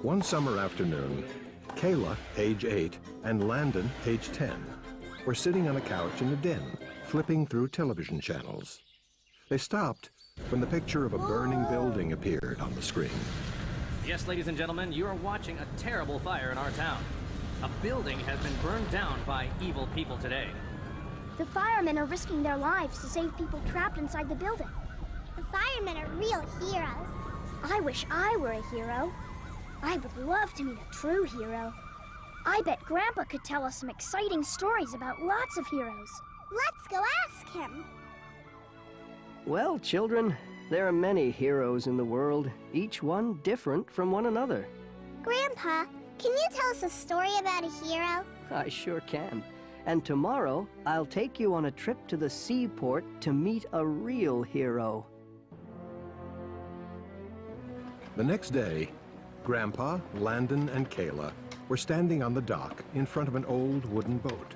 One summer afternoon, Kayla, age 8, and Landon, age 10, were sitting on a couch in the den, flipping through television channels. They stopped when the picture of a burning building appeared on the screen. Yes, ladies and gentlemen, you are watching a terrible fire in our town. A building has been burned down by evil people today. The firemen are risking their lives to save people trapped inside the building. The firemen are real heroes. I wish I were a hero. I would love to meet a true hero. I bet Grandpa could tell us some exciting stories about lots of heroes. Let's go ask him. Well, children, there are many heroes in the world, each one different from one another. Grandpa, can you tell us a story about a hero? I sure can. And tomorrow, I'll take you on a trip to the seaport to meet a real hero. The next day, Grandpa, Landon, and Kayla were standing on the dock in front of an old wooden boat.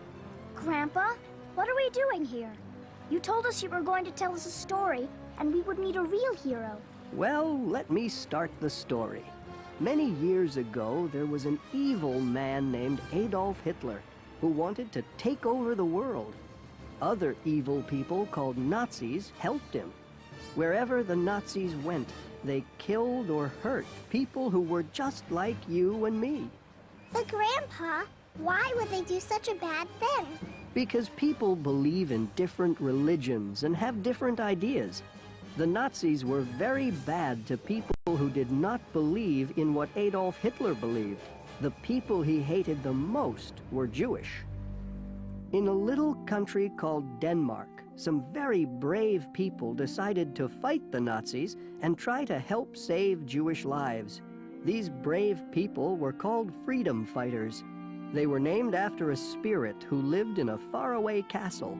Grandpa, what are we doing here? You told us you were going to tell us a story, and we would meet a real hero. Well, let me start the story. Many years ago, there was an evil man named Adolf Hitler who wanted to take over the world. Other evil people called Nazis helped him. Wherever the Nazis went, they killed or hurt people who were just like you and me. But Grandpa, why would they do such a bad thing? Because people believe in different religions and have different ideas. The Nazis were very bad to people who did not believe in what Adolf Hitler believed. The people he hated the most were Jewish. In a little country called Denmark, some very brave people decided to fight the Nazis and try to help save Jewish lives. These brave people were called freedom fighters. They were named after a spirit who lived in a faraway castle.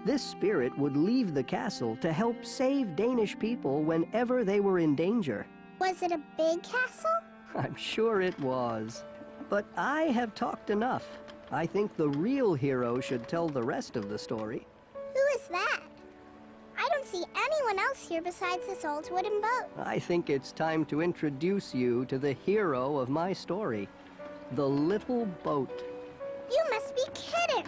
This spirit would leave the castle to help save Danish people whenever they were in danger. Was it a big castle? I'm sure it was. But I have talked enough. I think the real hero should tell the rest of the story. Who is that? I don't see anyone else here besides this old wooden boat. I think it's time to introduce you to the hero of my story, the little boat. You must be kidding.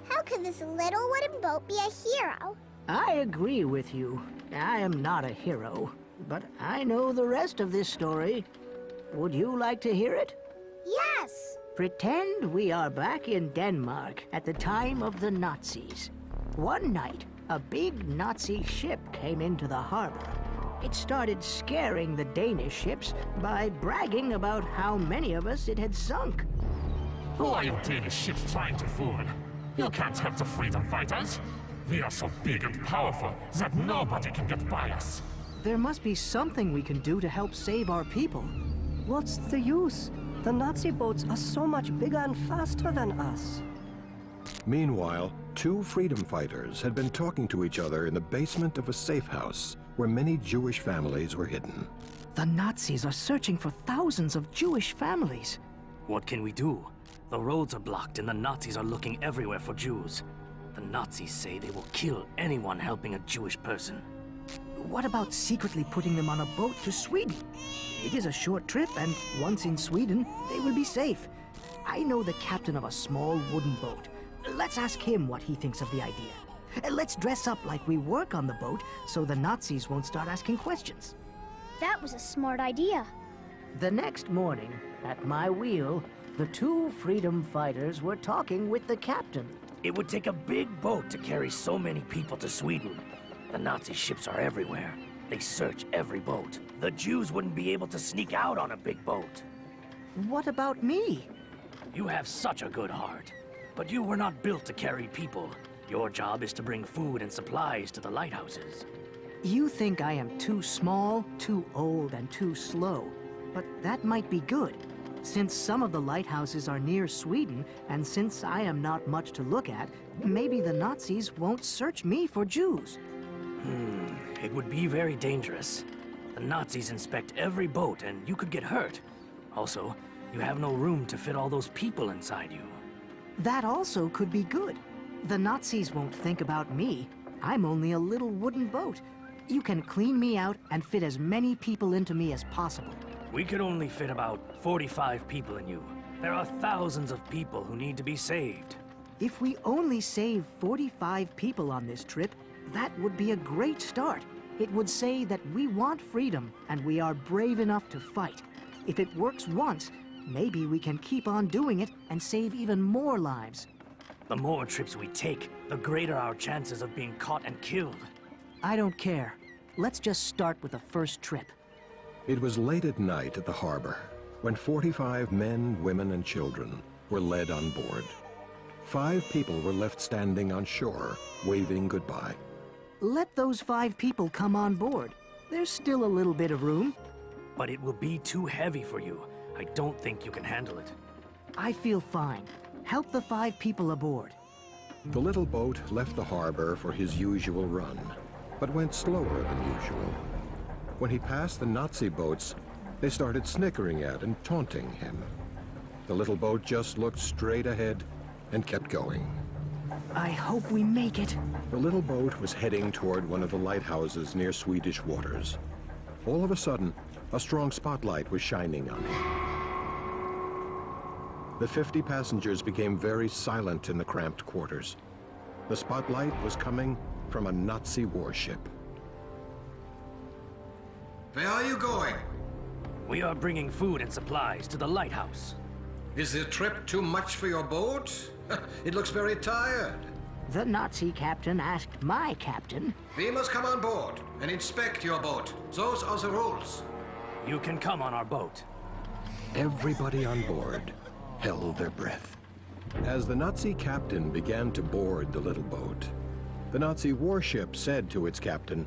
How could this little wooden boat be a hero? I agree with you. I am not a hero, but I know the rest of this story. Would you like to hear it? Yes. Pretend we are back in Denmark at the time of the Nazis. One night, a big Nazi ship came into the harbor. It started scaring the Danish ships by bragging about how many of us it had sunk. Who are you Danish ships trying to fool? You can't help the freedom fighters. We are so big and powerful that nobody can get by us. There must be something we can do to help save our people. What's the use? The Nazi boats are so much bigger and faster than us. Meanwhile, two freedom fighters had been talking to each other in the basement of a safe house where many Jewish families were hidden. The Nazis are searching for thousands of Jewish families. What can we do? The roads are blocked and the Nazis are looking everywhere for Jews. The Nazis say they will kill anyone helping a Jewish person. What about secretly putting them on a boat to Sweden? It is a short trip, and once in Sweden, they will be safe. I know the captain of a small wooden boat. Let's ask him what he thinks of the idea. Let's dress up like we work on the boat so the Nazis won't start asking questions. That was a smart idea. The next morning, at my wheel, the two freedom fighters were talking with the captain. It would take a big boat to carry so many people to Sweden. The Nazi ships are everywhere. They search every boat. The Jews wouldn't be able to sneak out on a big boat. What about me? You have such a good heart. But you were not built to carry people. Your job is to bring food and supplies to the lighthouses. You think I am too small, too old, and too slow. But that might be good. Since some of the lighthouses are near Sweden, and since I am not much to look at, maybe the Nazis won't search me for Jews. It would be very dangerous. The Nazis inspect every boat and you could get hurt. Also, you have no room to fit all those people inside you. That also could be good. The Nazis won't think about me. I'm only a little wooden boat. You can clean me out and fit as many people into me as possible. We could only fit about 45 people in you. There are thousands of people who need to be saved. If we only save 45 people on this trip, that would be a great start. It would say that we want freedom and we are brave enough to fight. If it works once, maybe we can keep on doing it and save even more lives. The more trips we take, the greater our chances of being caught and killed. I don't care. Let's just start with the first trip. It was late at night at the harbor when 45 men, women, and children were led on board. 5 people were left standing on shore, waving goodbye. Let those 5 people come on board. There's still a little bit of room. But it will be too heavy for you. I don't think you can handle it. I feel fine. Help the 5 people aboard. The little boat left the harbor for his usual run, but went slower than usual. When he passed the Nazi boats, they started snickering at and taunting him. The little boat just looked straight ahead and kept going. I hope we make it. The little boat was heading toward one of the lighthouses near Swedish waters. All of a sudden, a strong spotlight was shining on him. The 50 passengers became very silent in the cramped quarters. The spotlight was coming from a Nazi warship. Where are you going? We are bringing food and supplies to the lighthouse. Is the trip too much for your boat? It looks very tired. The Nazi captain asked my captain. We must come on board and inspect your boat. Those are the rules. You can come on our boat. Everybody on board held their breath. As the Nazi captain began to board the little boat, the Nazi warship said to its captain,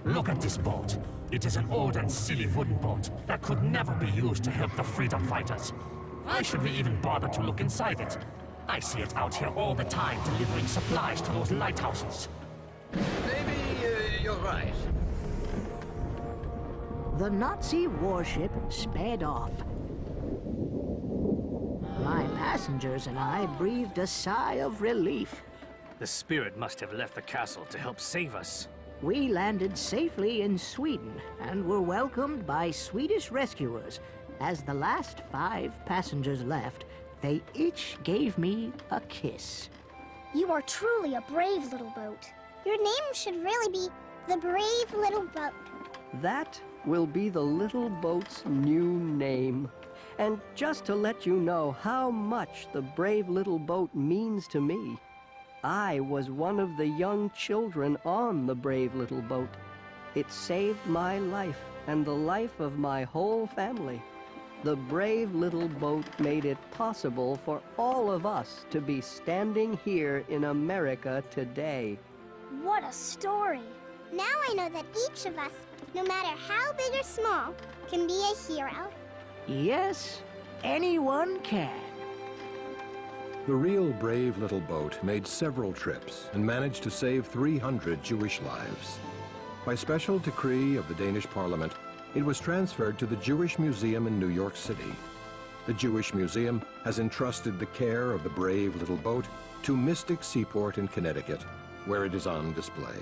Look at this boat. It is an old and silly wooden boat that could never be used to help the freedom fighters. Why should we even bother to look inside it? I see it out here all the time delivering supplies to those lighthouses. Maybe you're right. The Nazi warship sped off. My passengers and I breathed a sigh of relief. The spirit must have left the castle to help save us. We landed safely in Sweden and were welcomed by Swedish rescuers. As the last 5 passengers left, they each gave me a kiss. You are truly a brave little boat. Your name should really be the Brave Little Boat. That will be the little boat's new name. And just to let you know how much the brave little boat means to me, I was one of the young children on the brave little boat. It saved my life and the life of my whole family. The brave little boat made it possible for all of us to be standing here in America today. What a story. Now I know that each of us, no matter how big or small, can be a hero. Yes, anyone can. The real brave little boat made several trips and managed to save 300 Jewish lives. By special decree of the Danish Parliament, it was transferred to the Jewish Museum in New York City. The Jewish Museum has entrusted the care of the brave little boat to Mystic Seaport in Connecticut, where it is on display.